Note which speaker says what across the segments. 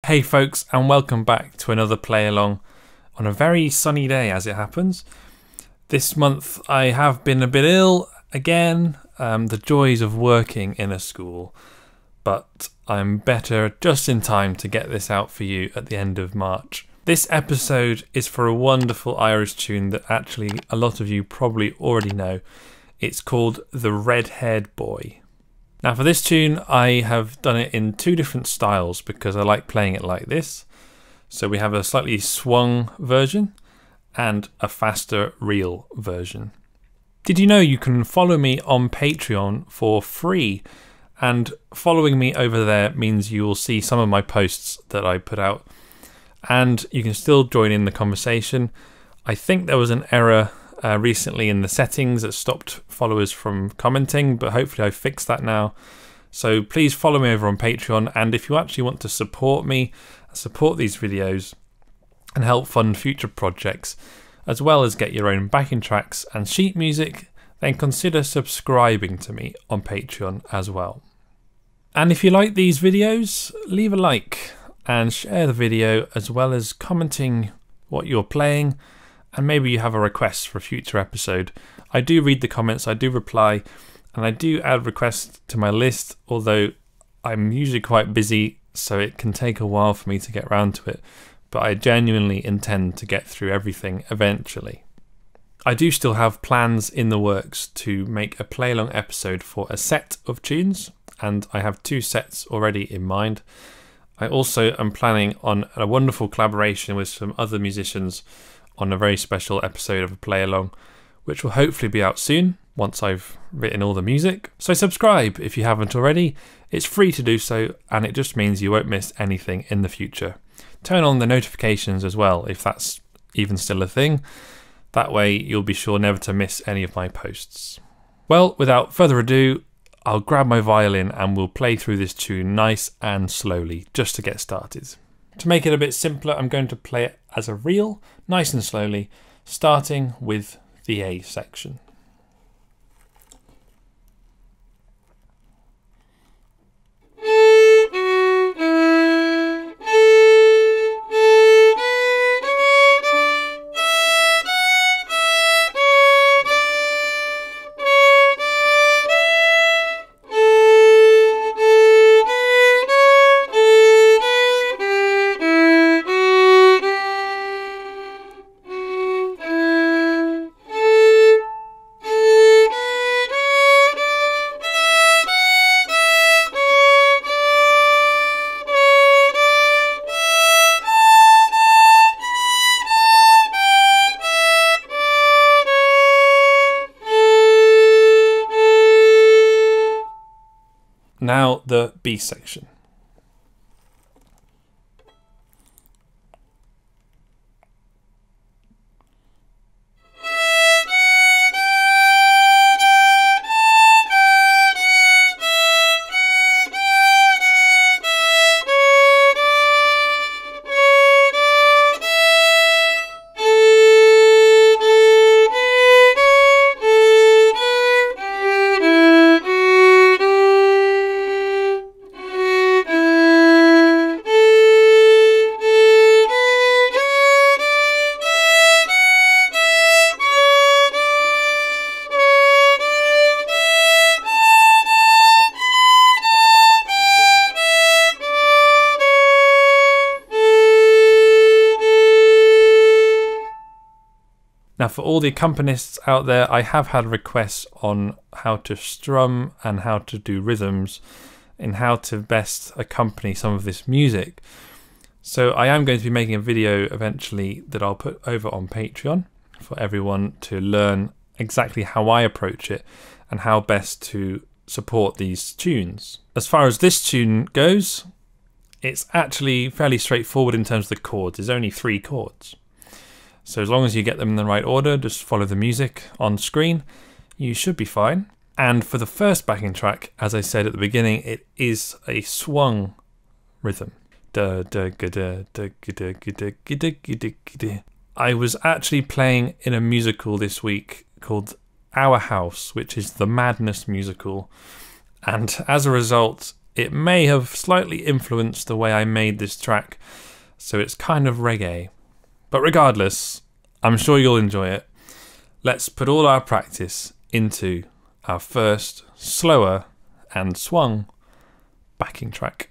Speaker 1: Hey folks, and welcome back to another play along on a very sunny day as it happens. This month I have been a bit ill again, the joys of working in a school, but I'm better just in time to get this out for you at the end of March. This episode is for a wonderful Irish tune that actually a lot of you probably already know. It's called The Red-Haired Boy. Now for this tune I have done it in two different styles because I like playing it like this. So we have a slightly swung version and a faster reel version. Did you know you can follow me on Patreon for free? And following me over there means you will see some of my posts that I put out. And you can still join in the conversation. I think there was an error recently in the settings that stopped followers from commenting, but hopefully I've fixed that now. So please follow me over on Patreon, and if you actually want to support me, support these videos and help fund future projects, as well as get your own backing tracks and sheet music, then consider subscribing to me on Patreon as well. And if you like these videos, leave a like and share the video, as well as commenting what you're playing, and maybe you have a request for a future episode. I do read the comments, I do reply, and I do add requests to my list, although I'm usually quite busy, so it can take a while for me to get around to it, but I genuinely intend to get through everything eventually. I do still have plans in the works to make a play-along episode for a set of tunes, and I have 2 sets already in mind. I also am planning on a wonderful collaboration with some other musicians on a very special episode of a play-along, which will hopefully be out soon once I've written all the music. So subscribe if you haven't already. It's free to do so, and it just means you won't miss anything in the future. Turn on the notifications as well, if that's even still a thing. That way you'll be sure never to miss any of my posts. Well, without further ado, I'll grab my violin and we'll play through this tune nice and slowly, just to get started. To make it a bit simpler, I'm going to play it as a reel, nice and slowly, starting with the A section. Now the B section. Now for all the accompanists out there, I have had requests on how to strum and how to do rhythms and how to best accompany some of this music. So I am going to be making a video eventually that I'll put over on Patreon for everyone to learn exactly how I approach it and how best to support these tunes. As far as this tune goes, it's actually fairly straightforward in terms of the chords. There's only 3 chords. So as long as you get them in the right order, just follow the music on screen, you should be fine. And for the first backing track, as I said at the beginning, it is a swung rhythm. I was actually playing in a musical this week called Our House, which is the Madness musical, and as a result it may have slightly influenced the way I made this track, so it's kind of reggae. But regardless, I'm sure you'll enjoy it. Let's put all our practice into our first slower and swung backing track.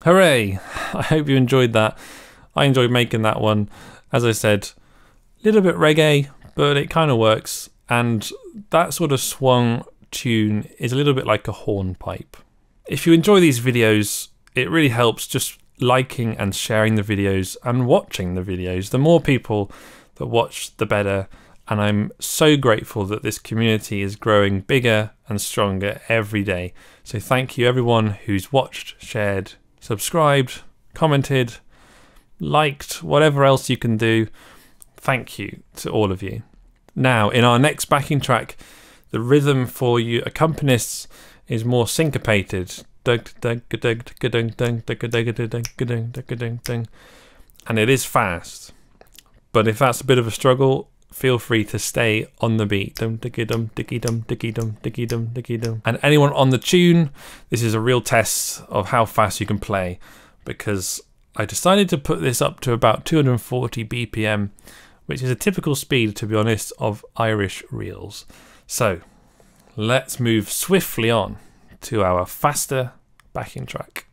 Speaker 1: Hooray! I hope you enjoyed that. I enjoyed making that one. As I said, a little bit reggae, but it kind of works. And that sort of swung tune is a little bit like a hornpipe. If you enjoy these videos, it really helps just liking and sharing the videos and watching the videos. The more people that watch, the better. And I'm so grateful that this community is growing bigger and stronger every day. So thank you everyone who's watched, shared, subscribed, commented, liked, whatever else you can do. Thank you to all of you. Now, in our next backing track, the rhythm for you accompanists is more syncopated. And it is fast. But if that's a bit of a struggle, feel free to stay on the beat. And anyone on the tune, this is a real test of how fast you can play, because I decided to put this up to about 240 BPM, which is a typical speed, to be honest, of Irish reels. So let's move swiftly on to our faster backing track.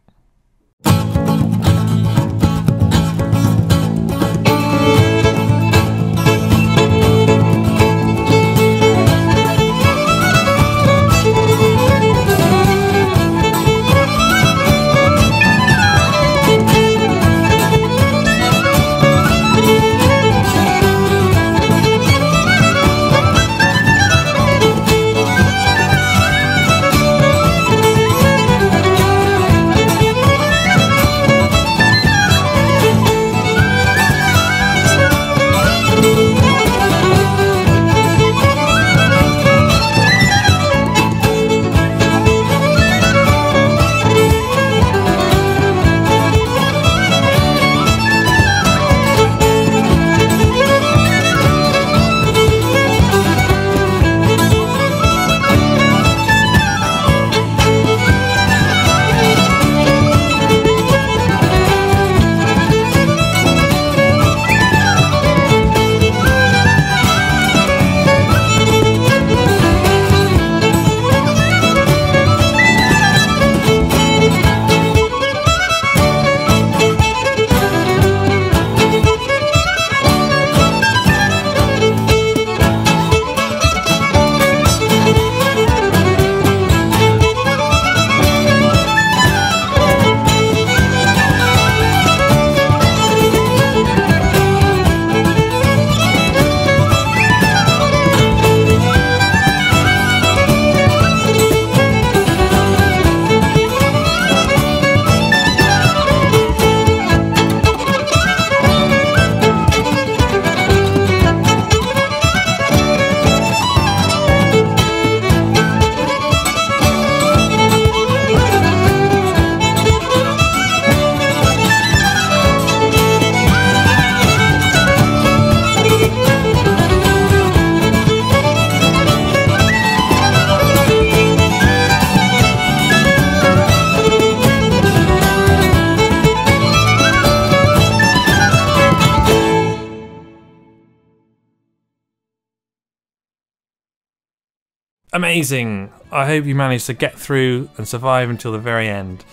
Speaker 1: Amazing! I hope you managed to get through and survive until the very end.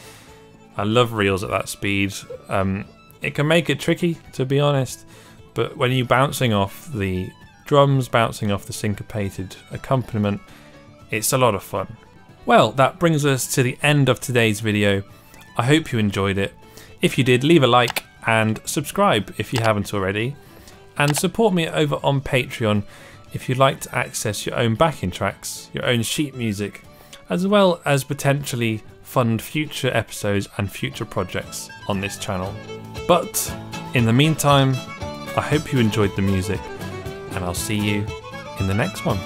Speaker 1: I love reels at that speed. It can make it tricky, to be honest, but when you're bouncing off the drums, bouncing off the syncopated accompaniment, it's a lot of fun. Well, that brings us to the end of today's video. I hope you enjoyed it. If you did, leave a like and subscribe if you haven't already. And support me over on Patreon if you'd like to access your own backing tracks, your own sheet music, as well as potentially fund future episodes and future projects on this channel. But in the meantime, I hope you enjoyed the music, and I'll see you in the next one.